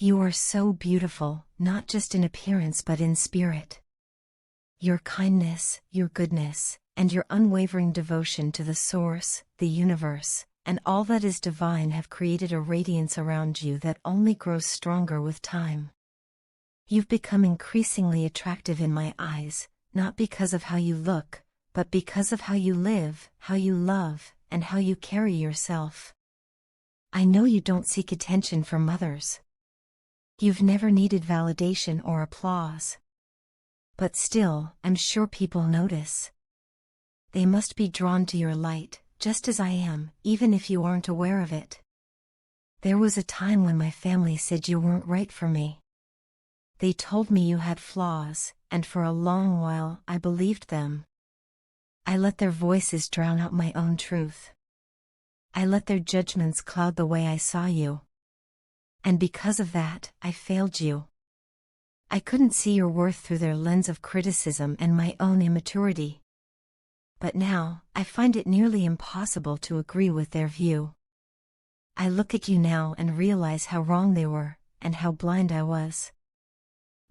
You are so beautiful, not just in appearance but in spirit. Your kindness, your goodness, and your unwavering devotion to the Source, the universe, and all that is divine have created a radiance around you that only grows stronger with time. You've become increasingly attractive in my eyes, not because of how you look, but because of how you live, how you love, and how you carry yourself. I know you don't seek attention from others. You've never needed validation or applause. But still, I'm sure people notice. They must be drawn to your light, just as I am, even if you aren't aware of it. There was a time when my family said you weren't right for me. They told me you had flaws, and for a long while I believed them. I let their voices drown out my own truth. I let their judgments cloud the way I saw you. And because of that, I failed you. I couldn't see your worth through their lens of criticism and my own immaturity. But now, I find it nearly impossible to agree with their view. I look at you now and realize how wrong they were, and how blind I was.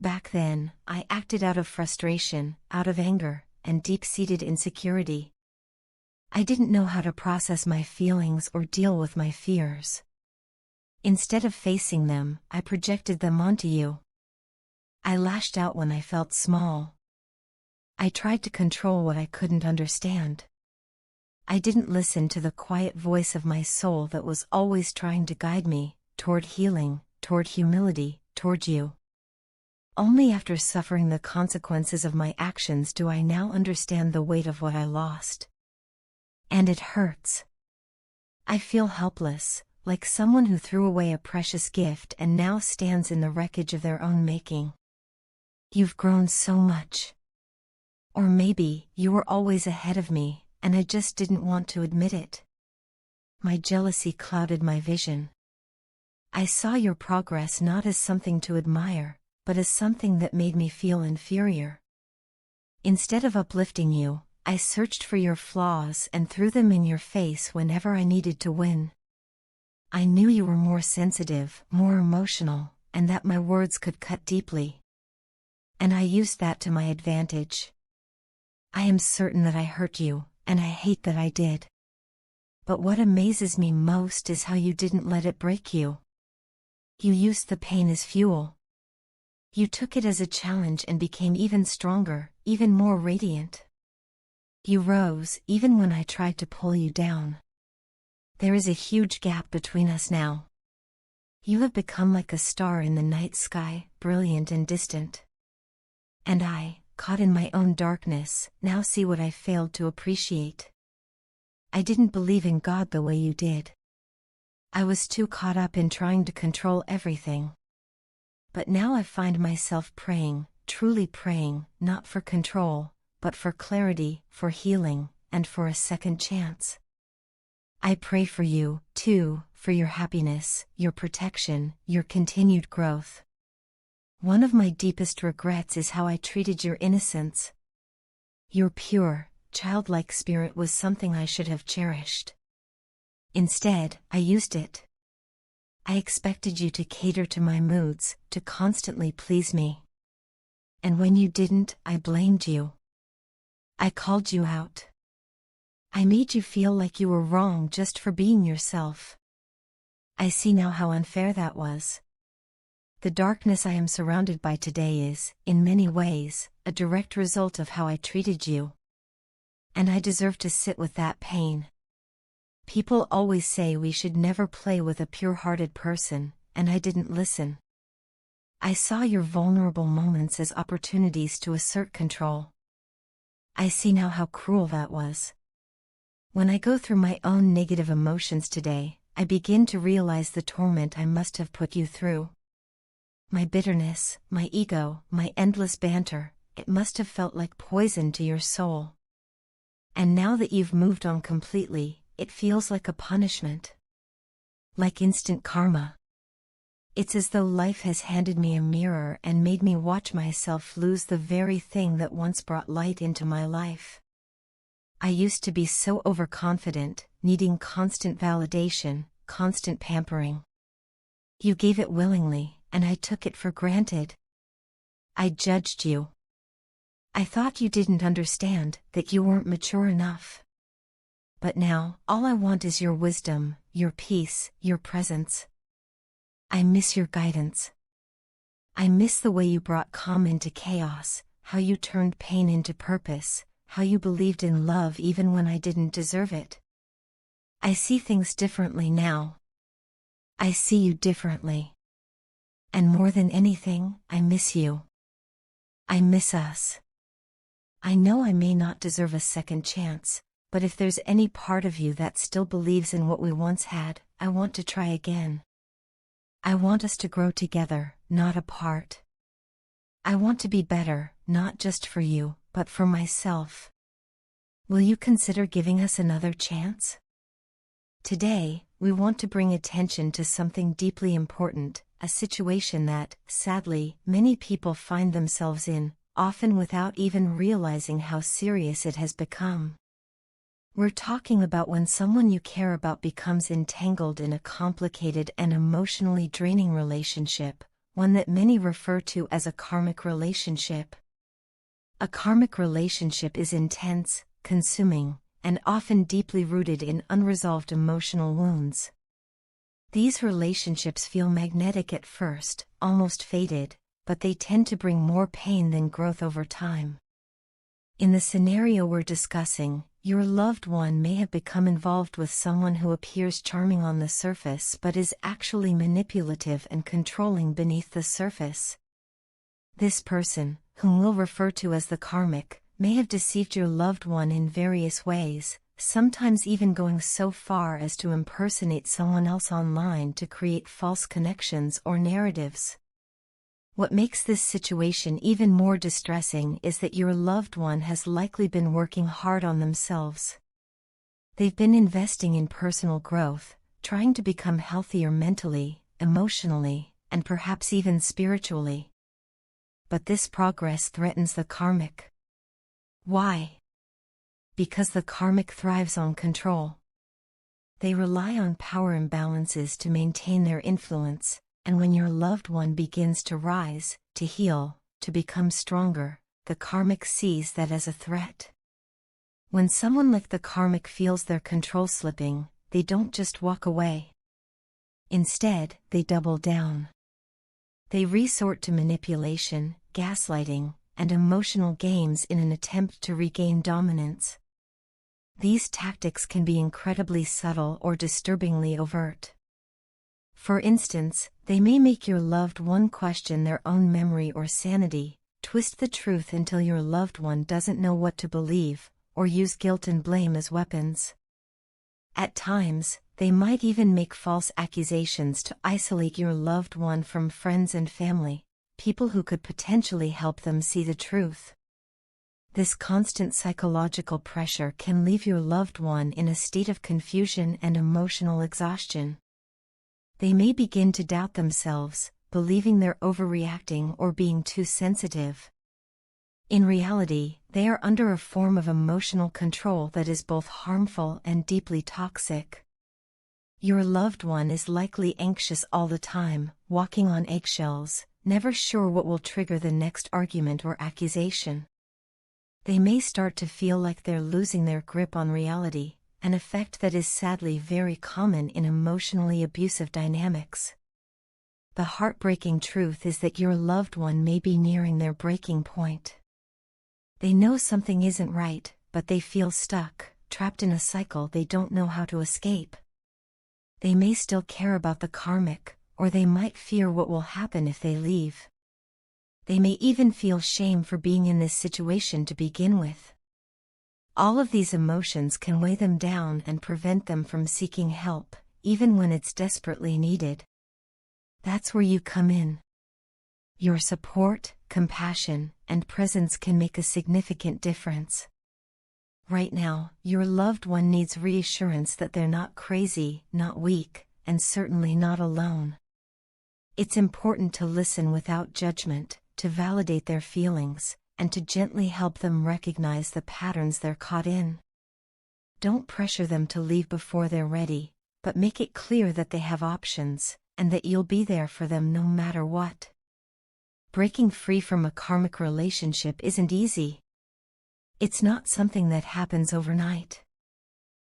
Back then, I acted out of frustration, out of anger, and deep-seated insecurity. I didn't know how to process my feelings or deal with my fears. Instead of facing them, I projected them onto you. I lashed out when I felt small. I tried to control what I couldn't understand. I didn't listen to the quiet voice of my soul that was always trying to guide me, toward healing, toward humility, toward you. Only after suffering the consequences of my actions do I now understand the weight of what I lost. And it hurts. I feel helpless, like someone who threw away a precious gift and now stands in the wreckage of their own making. You've grown so much. Or maybe, you were always ahead of me, and I just didn't want to admit it. My jealousy clouded my vision. I saw your progress not as something to admire, but as something that made me feel inferior. Instead of uplifting you, I searched for your flaws and threw them in your face whenever I needed to win. I knew you were more sensitive, more emotional, and that my words could cut deeply. And I used that to my advantage. I am certain that I hurt you, and I hate that I did. But what amazes me most is how you didn't let it break you. You used the pain as fuel. You took it as a challenge and became even stronger, even more radiant. You rose, even when I tried to pull you down. There is a huge gap between us now. You have become like a star in the night sky, brilliant and distant. And I, caught in my own darkness, now see what I failed to appreciate. I didn't believe in God the way you did. I was too caught up in trying to control everything. But now I find myself praying, truly praying, not for control, but for clarity, for healing, and for a second chance. I pray for you, too, for your happiness, your protection, your continued growth. One of my deepest regrets is how I treated your innocence. Your pure, childlike spirit was something I should have cherished. Instead, I used it. I expected you to cater to my moods, to constantly please me. And when you didn't, I blamed you. I called you out. I made you feel like you were wrong just for being yourself. I see now how unfair that was. The darkness I am surrounded by today is, in many ways, a direct result of how I treated you. And I deserve to sit with that pain. People always say we should never play with a pure-hearted person, and I didn't listen. I saw your vulnerable moments as opportunities to assert control. I see now how cruel that was. When I go through my own negative emotions today, I begin to realize the torment I must have put you through. My bitterness, my ego, my endless banter, it must have felt like poison to your soul. And now that you've moved on completely, it feels like a punishment. Like instant karma. It's as though life has handed me a mirror and made me watch myself lose the very thing that once brought light into my life. I used to be so overconfident, needing constant validation, constant pampering. You gave it willingly, and I took it for granted. I judged you. I thought you didn't understand, that you weren't mature enough. But now, all I want is your wisdom, your peace, your presence. I miss your guidance. I miss the way you brought calm into chaos, how you turned pain into purpose, how you believed in love even when I didn't deserve it. I see things differently now. I see you differently. And more than anything, I miss you. I miss us. I know I may not deserve a second chance, but if there's any part of you that still believes in what we once had, I want to try again. I want us to grow together, not apart. I want to be better, not just for you, but for myself. Will you consider giving us another chance? Today, we want to bring attention to something deeply important, a situation that, sadly, many people find themselves in, often without even realizing how serious it has become. We're talking about when someone you care about becomes entangled in a complicated and emotionally draining relationship, one that many refer to as a karmic relationship. A karmic relationship is intense, consuming, and often deeply rooted in unresolved emotional wounds. These relationships feel magnetic at first, almost fated, but they tend to bring more pain than growth over time. In the scenario we're discussing, your loved one may have become involved with someone who appears charming on the surface but is actually manipulative and controlling beneath the surface. This person, whom we'll refer to as the karmic, may have deceived your loved one in various ways, sometimes even going so far as to impersonate someone else online to create false connections or narratives. What makes this situation even more distressing is that your loved one has likely been working hard on themselves. They've been investing in personal growth, trying to become healthier mentally, emotionally, and perhaps even spiritually. But this progress threatens the karmic. Why? Because the karmic thrives on control. They rely on power imbalances to maintain their influence, and when your loved one begins to rise, to heal, to become stronger, the karmic sees that as a threat. When someone like the karmic feels their control slipping, they don't just walk away. Instead, they double down. They resort to manipulation, gaslighting, and emotional games in an attempt to regain dominance. These tactics can be incredibly subtle or disturbingly overt. For instance, they may make your loved one question their own memory or sanity, twist the truth until your loved one doesn't know what to believe, or use guilt and blame as weapons. At times, they might even make false accusations to isolate your loved one from friends and family, people who could potentially help them see the truth. This constant psychological pressure can leave your loved one in a state of confusion and emotional exhaustion. They may begin to doubt themselves, believing they're overreacting or being too sensitive. In reality, they are under a form of emotional control that is both harmful and deeply toxic. Your loved one is likely anxious all the time, walking on eggshells, never sure what will trigger the next argument or accusation. They may start to feel like they're losing their grip on reality, an effect that is sadly very common in emotionally abusive dynamics. The heartbreaking truth is that your loved one may be nearing their breaking point. They know something isn't right, but they feel stuck, trapped in a cycle they don't know how to escape. They may still care about the karmic, or they might fear what will happen if they leave. They may even feel shame for being in this situation to begin with. All of these emotions can weigh them down and prevent them from seeking help, even when it's desperately needed. That's where you come in. Your support, compassion, and presence can make a significant difference. Right now, your loved one needs reassurance that they're not crazy, not weak, and certainly not alone. It's important to listen without judgment, to validate their feelings, and to gently help them recognize the patterns they're caught in. Don't pressure them to leave before they're ready, but make it clear that they have options, and that you'll be there for them no matter what. Breaking free from a karmic relationship isn't easy. It's not something that happens overnight.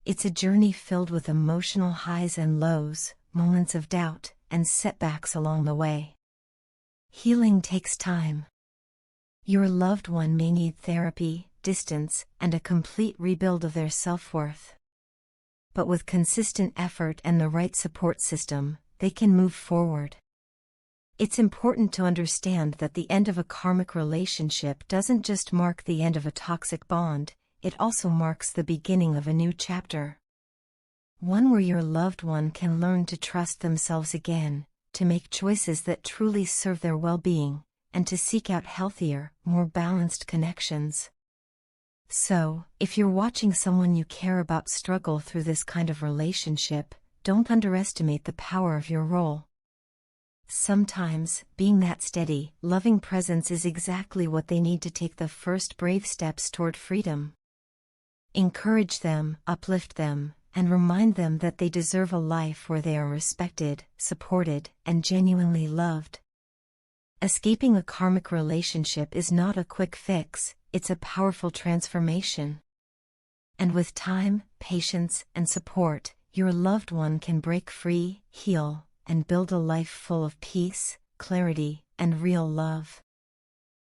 It's a journey filled with emotional highs and lows, moments of doubt, and setbacks along the way. Healing takes time. Your loved one may need therapy, distance, and a complete rebuild of their self-worth. But with consistent effort and the right support system, they can move forward. It's important to understand that the end of a karmic relationship doesn't just mark the end of a toxic bond, it also marks the beginning of a new chapter. One where your loved one can learn to trust themselves again, to make choices that truly serve their well-being, and to seek out healthier, more balanced connections. So, if you're watching someone you care about struggle through this kind of relationship, don't underestimate the power of your role. Sometimes, being that steady, loving presence is exactly what they need to take the first brave steps toward freedom. Encourage them, uplift them, and remind them that they deserve a life where they are respected, supported, and genuinely loved. Escaping a karmic relationship is not a quick fix, it's a powerful transformation. And with time, patience, and support, your loved one can break free, heal, and build a life full of peace, clarity, and real love.